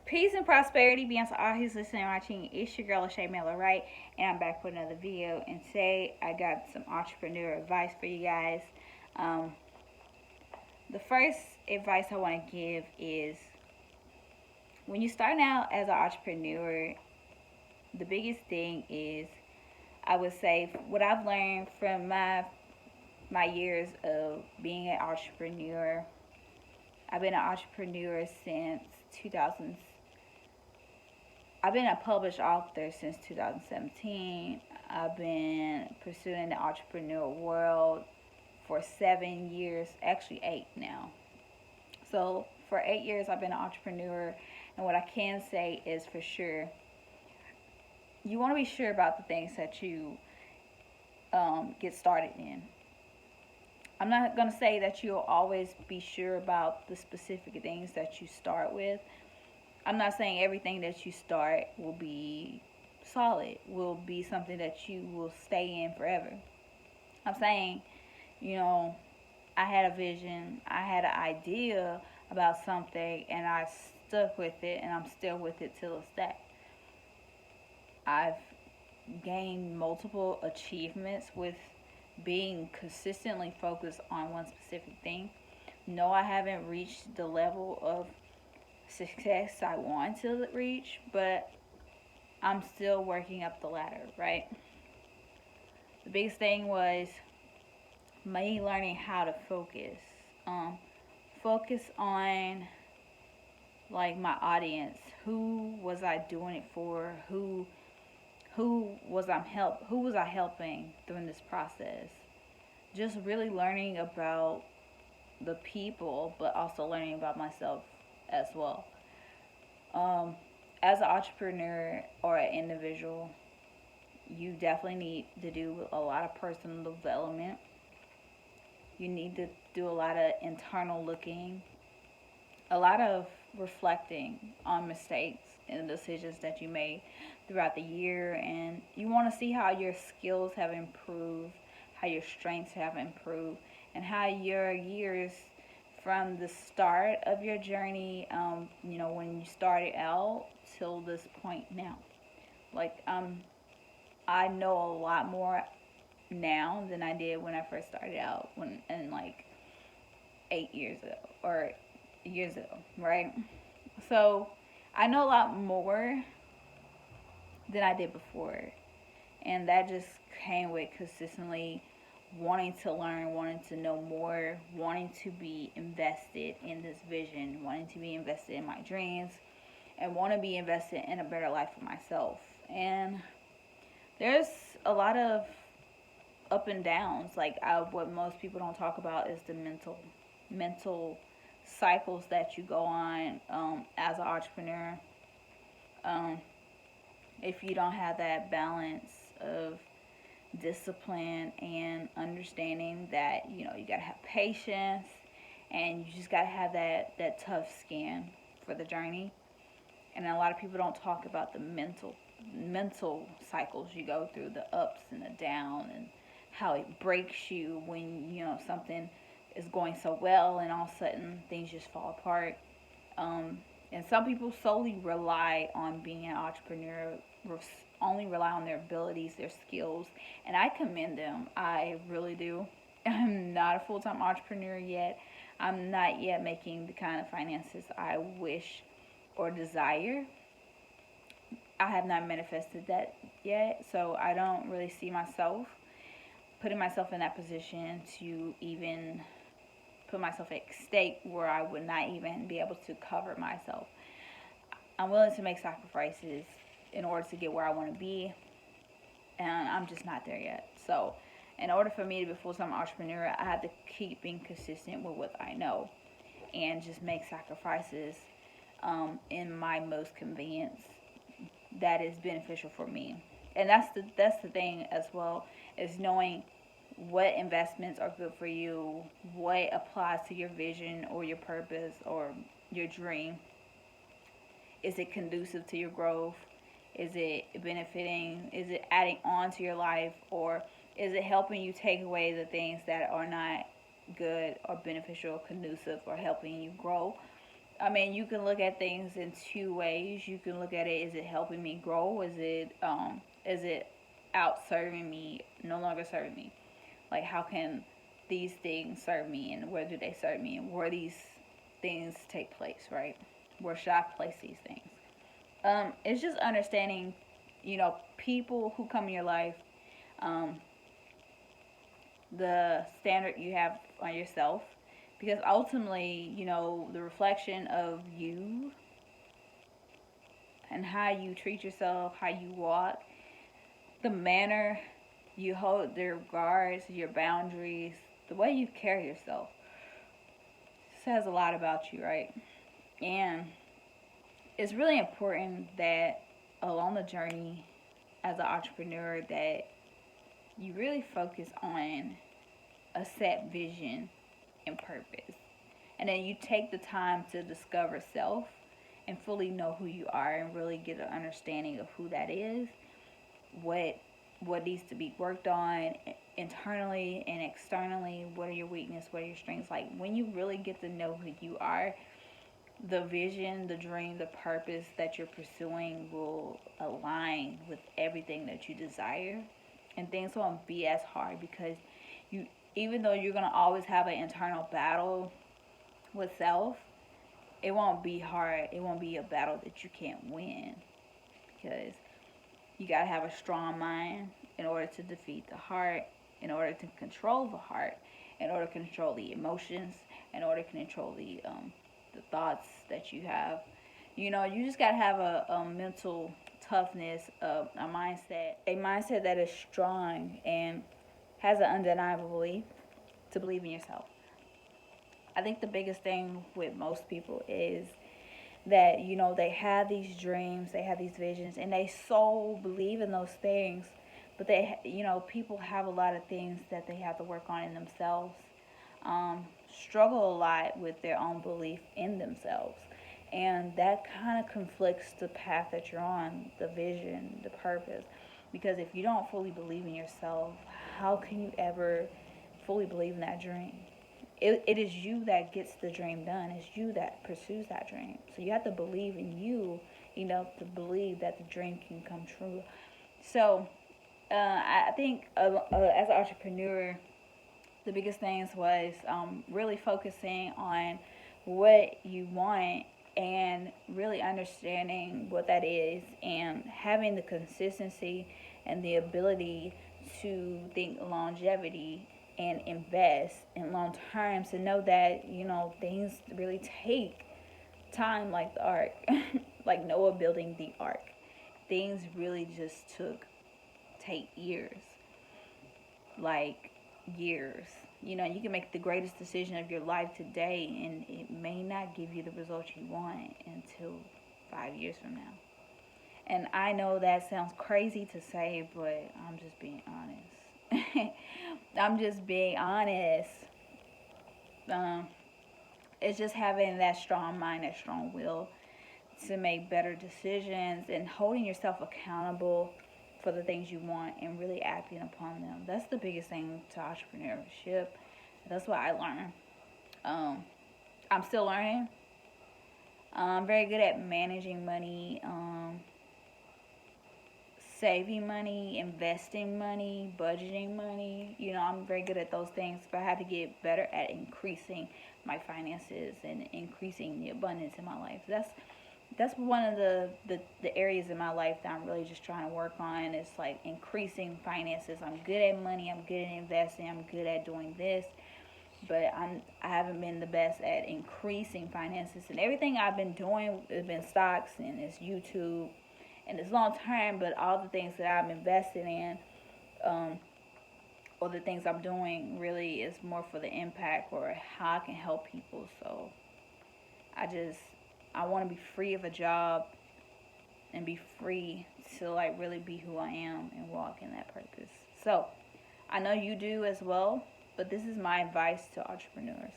Peace and prosperity be unto all who's listening and watching. It's your girl, Cashapp LaShaWright, and I'm back with another video. And today I got some entrepreneur advice for you guys. The first advice I want to give is when you're starting out as an entrepreneur, the biggest thing is, I would say, what I've learned from my years of being an entrepreneur. I've been an entrepreneur since 2000. I've been a published author since 2017. I've been pursuing the entrepreneur world for 7 years, actually 8 now. So for 8 years, I've been an entrepreneur, and what I can say is for sure, you want to be sure about the things that you get started in. I'm not going to say that you'll always be sure about the specific things that you start with. I'm not saying everything that you start will be solid, will be something that you will stay in forever. I'm saying, I had a vision, I had an idea about something, and I stuck with it, and I'm still with it till this day. I've gained multiple achievements with being consistently focused on one specific thing. No, I haven't reached the level of success I want to reach, but I'm still working up the ladder, right? The biggest thing was me learning how to focus. Focus on like my audience. Who was I doing it for? Who was I helping during this process? Just really learning about the people, but also learning about myself as well. As an entrepreneur or an individual, you definitely need to do a lot of personal development. You need to do a lot of internal looking, a lot of reflecting on mistakes and decisions that you made throughout the year, and you want to see how your skills have improved, how your strengths have improved, and how your years from the start of your journey, when you started out till this point now. I know a lot more now than I did when I first started out, like 8 years ago or years ago, right? So I know a lot more than I did before, and that just came with consistently wanting to learn, wanting to know more, wanting to be invested in this vision, wanting to be invested in my dreams, and want to be invested in a better life for myself. And there's a lot of up and downs. What most people don't talk about is the mental cycles that you go on as an entrepreneur. If you don't have that balance of discipline and understanding that you gotta have patience, and you just gotta have that tough skin for the journey. And a lot of people don't talk about the mental cycles you go through, the ups and the downs, and how it breaks you when something is going so well and all of a sudden things just fall apart. And some people solely rely on being an entrepreneur, only rely on their abilities, their skills, and I commend them. I really do. I'm not a full-time entrepreneur yet. I'm not yet making the kind of finances I wish or desire. I have not manifested that yet, so I don't really see myself putting myself in that position to even put myself at stake where I would not even be able to cover myself. I'm willing to make sacrifices in order to get where I want to be, and I'm just not there yet. So in order for me to be a full-time entrepreneur, I have to keep being consistent with what I know and just make sacrifices in my most convenience that is beneficial for me. And that's the thing as well, is knowing what investments are good for you, what applies to your vision or your purpose or your dream. Is it conducive to your growth? Is it benefiting? Is it adding on to your life? Or is it helping you take away the things that are not good or beneficial or conducive or helping you grow? I mean, you can look at things in two ways. You can look at it: is it helping me grow? Is it out serving me, no longer serving me? Like, how can these things serve me, and where do they serve me, and where these things take place, right? Where should I place these things? It's just understanding, people who come in your life, um, the standard you have on yourself, because ultimately, the reflection of you and how you treat yourself, how you walk, the manner you hold their guards, your boundaries, the way you carry yourself says a lot about you, right? And it's really important that along the journey as an entrepreneur that you really focus on a set vision and purpose. And then you take the time to discover self and fully know who you are and really get an understanding of who that is, what needs to be worked on internally and externally, what are your weaknesses, what are your strengths. Like, when you really get to know who you are, the vision, the dream, the purpose that you're pursuing will align with everything that you desire, and things won't be as hard because even though you're going to always have an internal battle with self, it won't be hard. It won't be a battle that you can't win, because you got to have a strong mind in order to defeat the heart, in order to control the heart, in order to control the emotions, in order to control the thoughts that you have. You just got to have a mental toughness, a mindset that is strong and has an undeniable belief to believe in yourself. I think the biggest thing with most people is that, they have these dreams, they have these visions, and they so believe in those things, but people have a lot of things that they have to work on in themselves, struggle a lot with their own belief in themselves, and that kind of conflicts the path that you're on, the vision, the purpose, because if you don't fully believe in yourself, how can you ever fully believe in that dream? It is you that gets the dream done. It's you that pursues that dream. So you have to believe in you enough to believe that the dream can come true. So I think as an entrepreneur, the biggest things was really focusing on what you want and really understanding what that is, and having the consistency and the ability to think longevity and invest in long term, to know that things really take time, like the ark. Like Noah building the ark, things really just take years, like years. You can make the greatest decision of your life today, and it may not give you the results you want until 5 years from now. And I know that sounds crazy to say, but I'm just being honest. I'm just being honest. It's just having that strong mind, that strong will to make better decisions, and holding yourself accountable for the things you want and really acting upon them. That's the biggest thing to entrepreneurship. That's what I learned. I'm still learning. I'm very good at managing money, saving money, investing money, budgeting money. I'm very good at those things, but I had to get better at increasing my finances and increasing the abundance in my life. That's one of the areas in my life that I'm really just trying to work on. It's like increasing finances. I'm good at money. I'm good at investing. I'm good at doing this, but I haven't been the best at increasing finances. And everything I've been doing has been stocks, and it's YouTube, and it's long term. But all the things that I'm investing in, or the things I'm doing, really is more for the impact or how I can help people. So I want to be free of a job and be free to like really be who I am and walk in that purpose. So I know you do as well, but this is my advice to entrepreneurs.